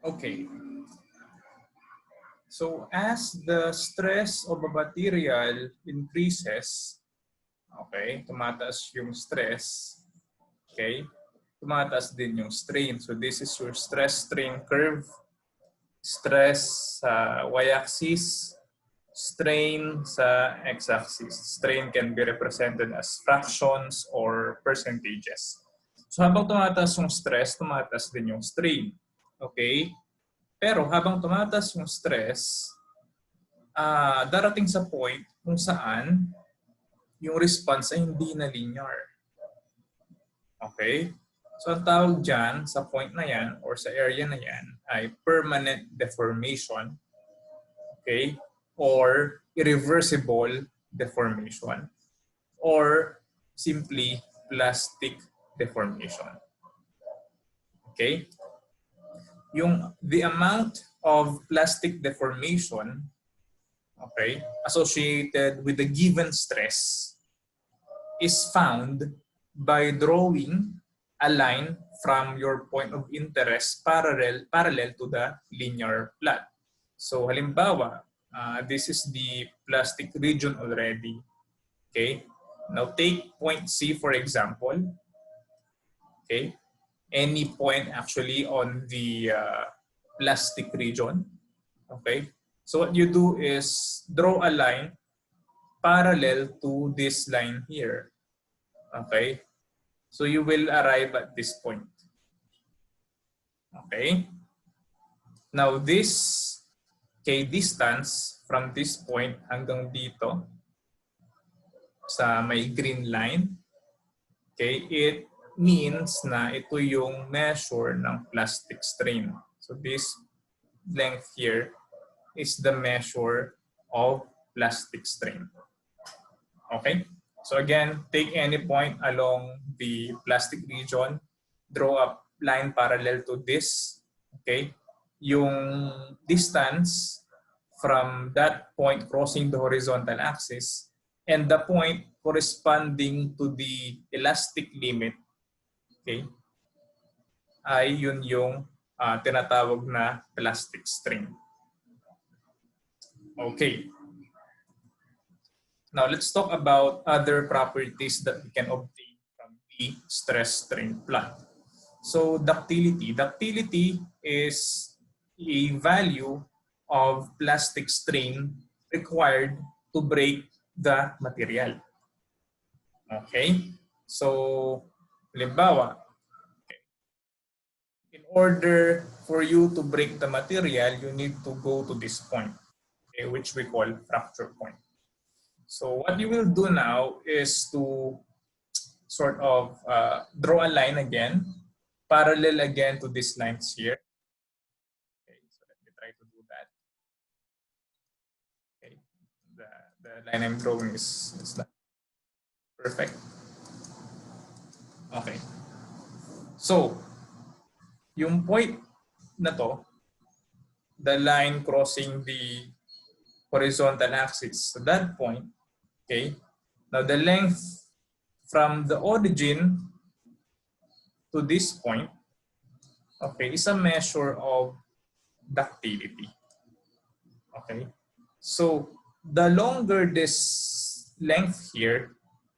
Okay. So as the stress of a material increases, okay, tumataas yung stress, okay, tumataas din yung strain. So this is your stress-strain curve. Stress sa y-axis, strain sa x-axis. Strain can be represented as fractions or percentages. So habang tumataas yung stress, tumataas din yung strain. Okay? Pero habang tumataas yung stress, darating sa point kung saan yung response ay hindi na linear. Okay? So ang tawag dyan sa point na yan or sa area na yan ay permanent deformation. Okay? Or irreversible deformation. Or simply plastic deformation. Okay? The amount of plastic deformation, okay, associated with the given stress is found by drawing a line from your point of interest parallel to the linear plot. So halimbawa, this is the plastic region already. Okay? Now take point C for example. Okay? Any point actually on the plastic region. Okay? So what you do is draw a line parallel to this line here. Okay? So you will arrive at this point. Okay? Now this distance from this point hanggang dito sa may green line, okay, it means na ito yung measure ng plastic strain. So this length here is the measure of plastic strain. Okay? So again, take any point along the plastic region, draw a line parallel to this. Okay? Yung distance from that point crossing the horizontal axis and the point corresponding to the elastic limit, okay, ay yun yung tinatawag na plastic strain. Okay. Now let's talk about other properties that we can obtain from the stress-strain plot. So ductility. Ductility is a value of plastic strain required to break the material. Okay? So, halimbawa, in order for you to break the material, you need to go to this point, okay, which we call fracture point. So what you will do now is to sort of draw a line again, parallel again to these lines here. Okay, so let me try to do that. Okay, the line I'm drawing is not perfect. Okay. So, yung point na to, the line crossing the horizontal axis, so that point, okay, now the length from the origin to this point, okay, is a measure of ductility. Okay, so the longer this length here,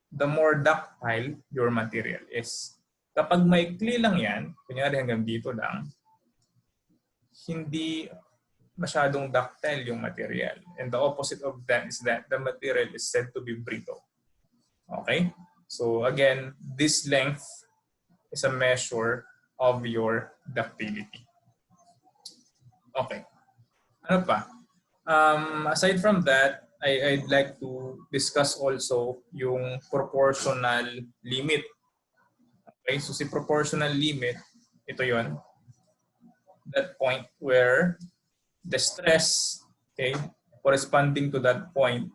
the more ductile your material is. Kapag maikli lang yan, kunyari hanggang dito lang, hindi masyadong ductile yung material. And the opposite of that is that the material is said to be brittle. Okay? So again, this length is a measure of your ductility. Okay. Ano pa? Aside from that, I'd like to discuss also yung proportional limit. Okay, so si proportional limit, ito yon, that point where the stress, okay, corresponding to that point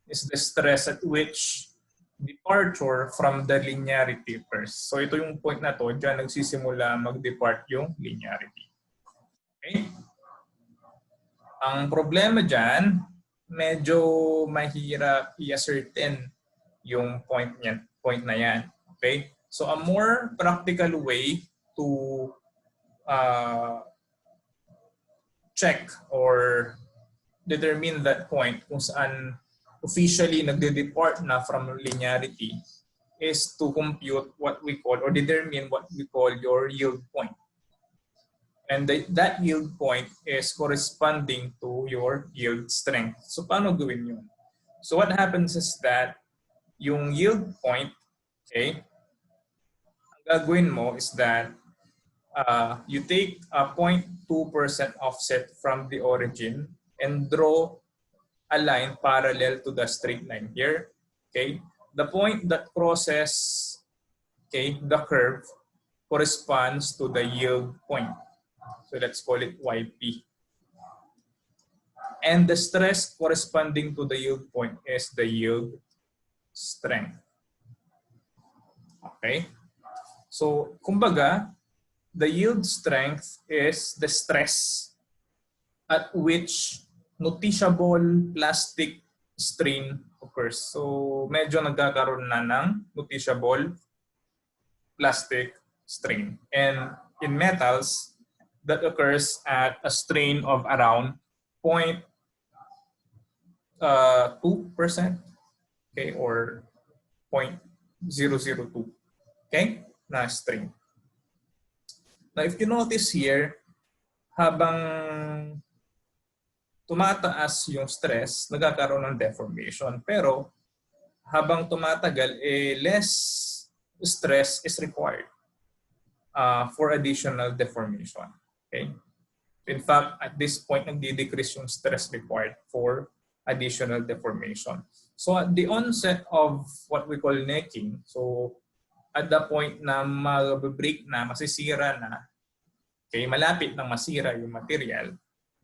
is the stress at which departure from the linearity occurs. So ito yung point na to, dyan nagsisimula mag-depart yung linearity. Okay? Ang problema dyan, medyo mahirap i-ascertain yung point na yan. Okay? So a more practical way to check or determine that point kung saan officially nagde-depart na from linearity is to compute what we call or determine what we call your yield point. And that yield point is corresponding to your yield strength. So paano gawin yun? So what happens is that yung yield point, okay, ang gagawin mo is that you take a 0.2% offset from the origin and draw a line parallel to the straight line here. Okay, the point that crosses, okay, the curve corresponds to the yield point. So let's call it YP. And the stress corresponding to the yield point is the yield strength. Okay? So, kumbaga, the yield strength is the stress at which noticeable plastic strain occurs. So, medyo nagkakaroon na ng noticeable plastic strain. And in metals, that occurs at a strain of around 0.2%, okay, or 0.002, okay, na strain. Now, if you notice here, habang tumataas yung stress, nagkakaroon ng deformation. Pero habang tumatagal, less stress is required for additional deformation. Okay? In fact, at this point, nagdi-decrease yung stress required for additional deformation. So at the onset of what we call necking, so at the point na mag-break na, masisira na, okay, malapit na masira yung material,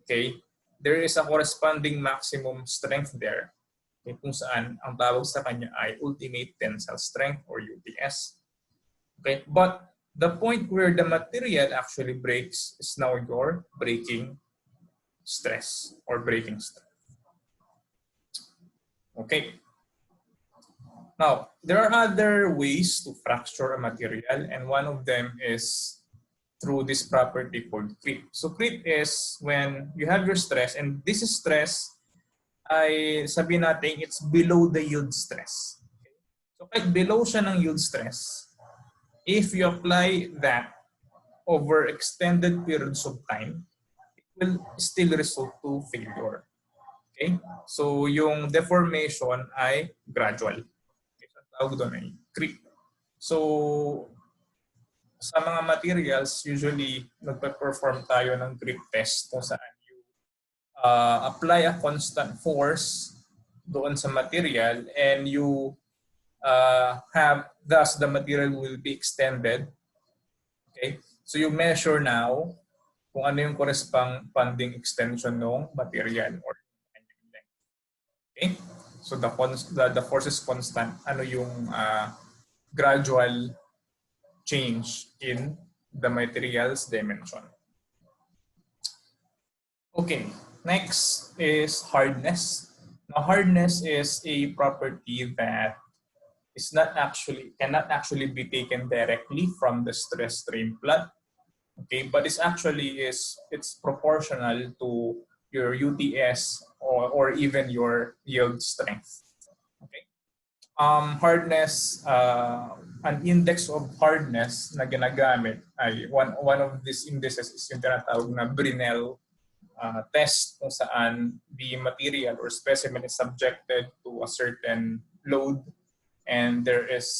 okay, there is a corresponding maximum strength there, okay, kung saan ang tawag sa kanya ay ultimate tensile strength or UTS. Okay, but the point where the material actually breaks is now your breaking stress or breaking strength. Okay. Now, there are other ways to fracture a material, and one of them is through this property called creep. So creep is when you have your stress, and this stress ay sabihin natin it's below the yield stress. So kahit below siya ng yield stress, if you apply that over extended periods of time, it will still result to failure. Okay? So yung deformation ay gradual. Okay? So tawag doon ay creep. So sa mga materials, usually nagpe-perform tayo ng creep test kung saan you apply a constant force doon sa material and you thus the material will be extended. Okay? So you measure now kung ano yung corresponding extension ng material or length. Okay? So the force is constant. Ano yung gradual change in the material's dimension. Okay, next is hardness. Now hardness is a property that is cannot actually be taken directly from the stress strain plot. Okay, but it's proportional to your UTS or even your yield strength. Okay. Hardness, an index of hardness na ginagamit ay one of these indices is yung tinatawag na Brinell test kung saan the material or specimen is subjected to a certain load and there is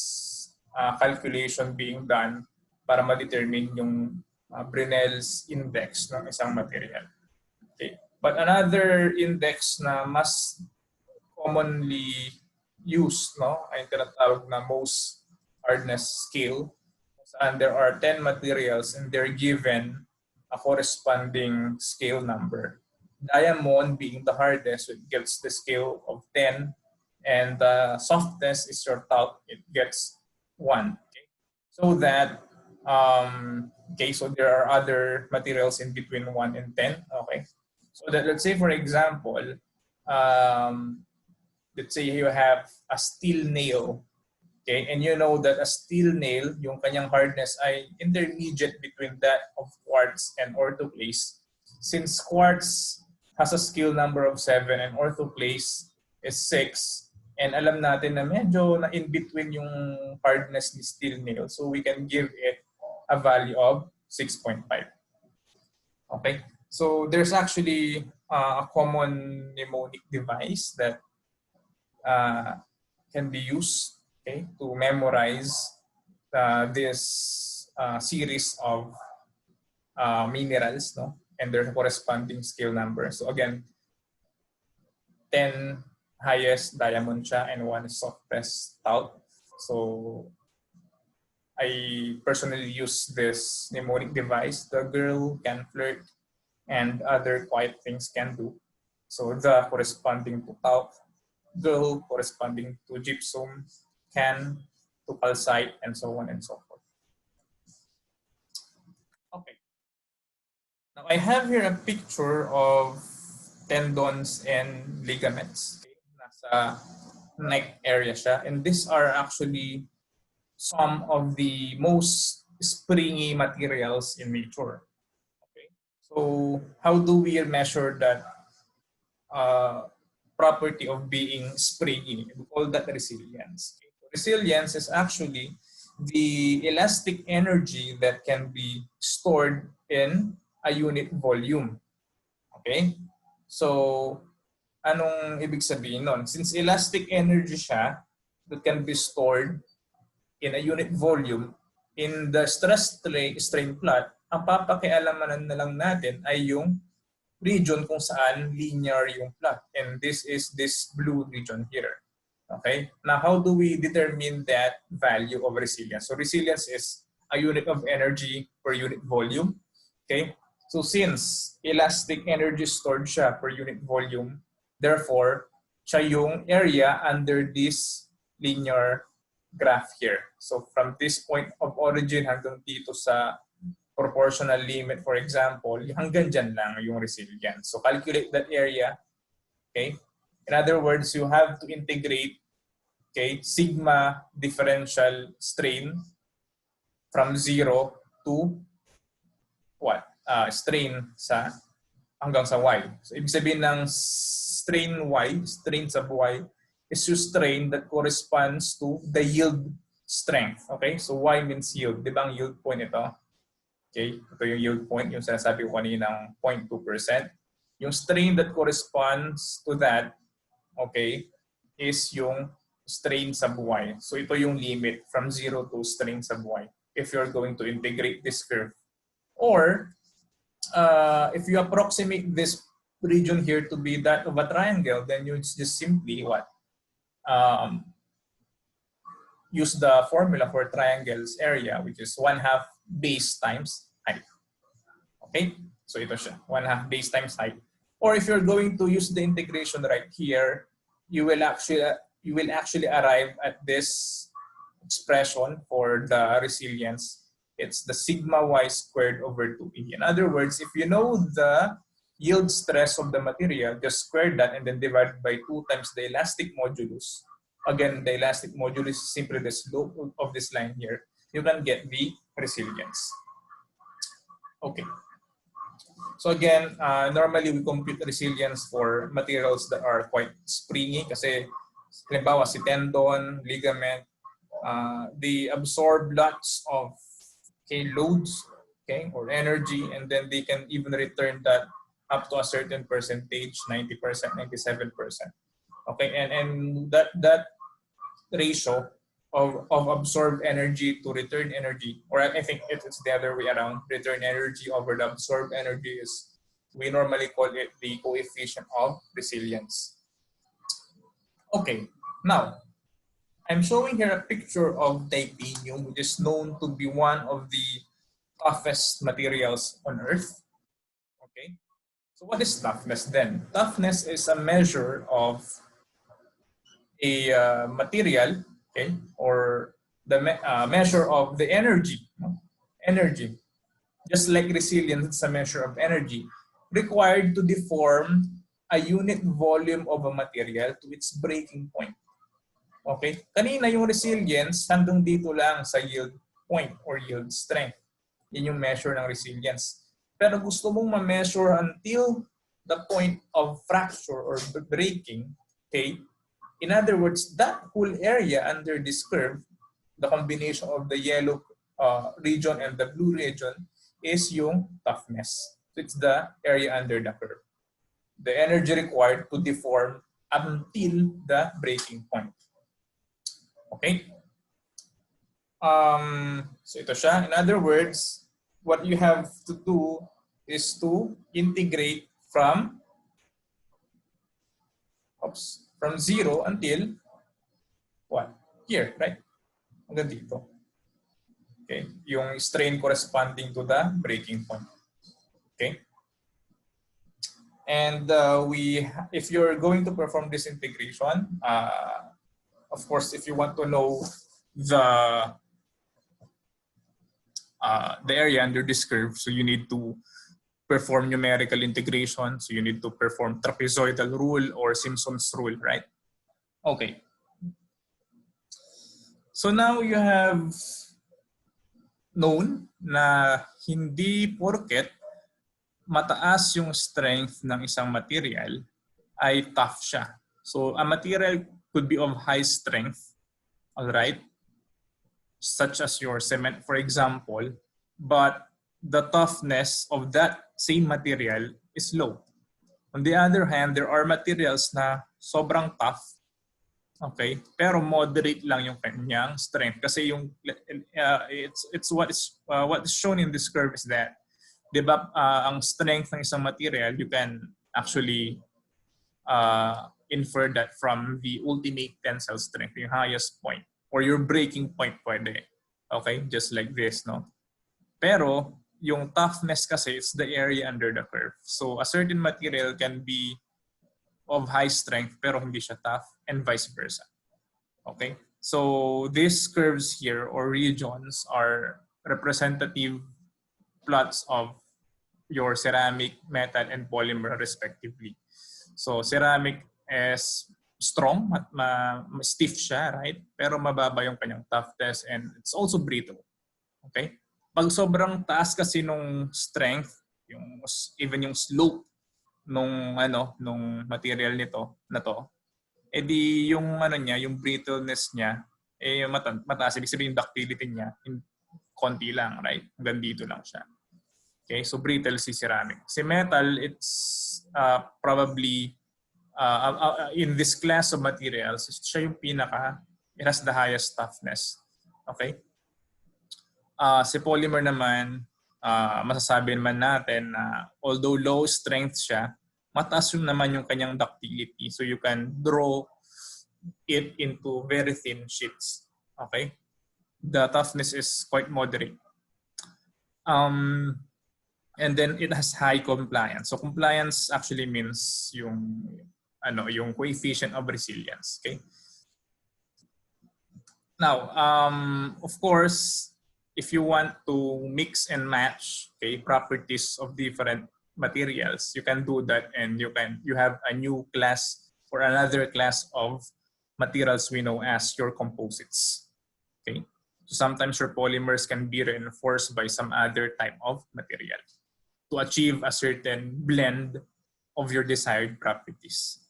calculation being done para ma-determine yung Brinell's index ng isang material. Okay. But another index na mas commonly used, no, ay tinatawag na most hardness scale, saan there are 10 materials and they're given a corresponding scale number. Diamond being the hardest, it gets the scale of 10, and the softness is your top, it gets 1. Okay? So that, okay, so there are other materials in between 1 and 10. Okay, so that let's say for example, let's say you have a steel nail, okay, and you know that a steel nail, yung kanyang hardness ay intermediate between that of quartz and orthoclase. since quartz has a scale number of 7 and orthoplace is 6, and alam natin na medyo na in between yung hardness ni steel nail, so we can give it a value of 6.5. Okay, so there's actually a common mnemonic device that can be used, okay, to memorize this series of minerals, no, and their corresponding scale number. So again, 10 highest diamond siya and 1 is softest tout. So I personally use this mnemonic device. The girl can flirt and other quiet things can do. So the corresponding to tout, girl corresponding to gypsum, can to calcite, and so on and so forth. Okay. Now I have here a picture of tendons and ligaments. Okay. Nasa neck area siya. And these are actually some of the most springy materials in nature. Okay. So how do we measure that property of being springy? We call that resilience. Okay. So resilience is actually the elastic energy that can be stored in a unit volume. Okay? So, anong ibig sabihin nun? Since elastic energy siya that can be stored in a unit volume, in the stress strain plot, ang papakialamanan na lang natin ay yung region kung saan linear yung plot. And this is this blue region here. Okay? Now, how do we determine that value of resilience? So resilience is a unit of energy per unit volume. Okay? So since elastic energy stored siya per unit volume, therefore, siya yung area under this linear graph here. So from this point of origin hanggang dito sa proportional limit, for example, hanggang dyan lang yung resilience. So calculate that area. Okay? In other words, you have to integrate, okay, sigma differential strain from 0 to what? Strain sa hanggang sa y. So ibig sabihin ng strain y, strain sub y, is yung strain that corresponds to the yield strength. Okay? So y means yield. Di ba ang yield point ito? Okay? Ito yung yield point, yung sinasabi ko kanina ng 0.2%. Yung strain that corresponds to that, okay, is yung strain sub y. So ito yung limit from 0 to strain sub y if you're going to integrate this curve. Or, if you approximate this region here to be that of a triangle, then you just simply what? Use the formula for triangle's area, which is 1/2 base times height. Okay? So ito siya, 1/2 base times height. Or if you're going to use the integration right here, you will actually arrive at this expression for the resilience. It's the sigma y squared over 2e. In other words, if you know the yield stress of the material, just square that and then divide by 2 times the elastic modulus. Again, the elastic modulus is simply the slope of this line here. You can get the resilience. Okay. So again, normally we compute resilience for materials that are quite springy kasi halimbawa si tendon, ligament, they absorb lots of loads, okay, or energy, and then they can even return that up to a certain percentage, 90%, 97%. Okay, and that ratio of absorbed energy to return energy, or I think it's the other way around, return energy over the absorbed energy is, we normally call it the coefficient of resilience. Okay, now, I'm showing here a picture of titanium, which is known to be one of the toughest materials on Earth. Okay, so what is toughness then? Toughness is a measure of a material, okay, or the measure of the energy. Energy, just like resilience, it's a measure of energy required to deform a unit volume of a material to its breaking point. Okay? Kanina yung resilience, hanggang dito lang sa yield point or yield strength. Yun yung measure ng resilience. pero gusto mong ma-measure until the point of fracture or breaking, okay? In other words, that whole area under this curve, the combination of the yellow region and the blue region is yung toughness. So it's the area under the curve. The energy required to deform until the breaking point. Okay? So ito siya. In other words, what you have to do is to integrate from 0 until what? Here, right? Hanggang dito. Okay? Yung strain corresponding to the breaking point. Okay? And if you're going to perform this integration, of course, if you want to know the area under this curve, so you need to perform numerical integration. So you need to perform trapezoidal rule or Simpson's rule, right? Okay. So now you have known na hindi porket mataas yung strength ng isang material ay tough siya. So a material could be of high strength, all right, such as your cement, for example, but the toughness of that same material is low. On the other hand, there are materials na sobrang tough, okay, pero moderate lang yung kanyang strength. Kasi yung it's what is shown in this curve is that, di ba, ang strength ng isang material, you can actually infer that from the ultimate tensile strength, yung highest point, or your breaking point pwede. Okay, just like this, no? Pero yung toughness kasi, it's the area under the curve. So a certain material can be of high strength pero hindi siya tough, and vice versa. Okay? So these curves here or regions are representative plots of your ceramic, metal, and polymer respectively. So ceramic is strong, stiff siya, right? Pero mababa yung kanyang toughness and it's also brittle. Okay? Pag sobrang taas kasi nung strength, even yung slope nung material nito na to, edi yung yung brittleness niya mataas, ibig sabihin yung ductility niya konti lang, right? Hanggang dito lang siya. Okay, so brittle si ceramic. Si metal, it's probably in this class of materials, siya yung it has the highest toughness. Okay? Si polymer naman, masasabi naman natin na although low strength siya, mataas yung naman yung kanyang ductility. So you can draw it into very thin sheets. Okay? The toughness is quite moderate. And then it has high compliance. So compliance actually means yung coefficient of resilience. Okay. Now, of course, if you want to mix and match, okay, properties of different materials, you can do that, and you have a new class or another class of materials we know as your composites. Okay. So sometimes your polymers can be reinforced by some other type of material to achieve a certain blend of your desired properties.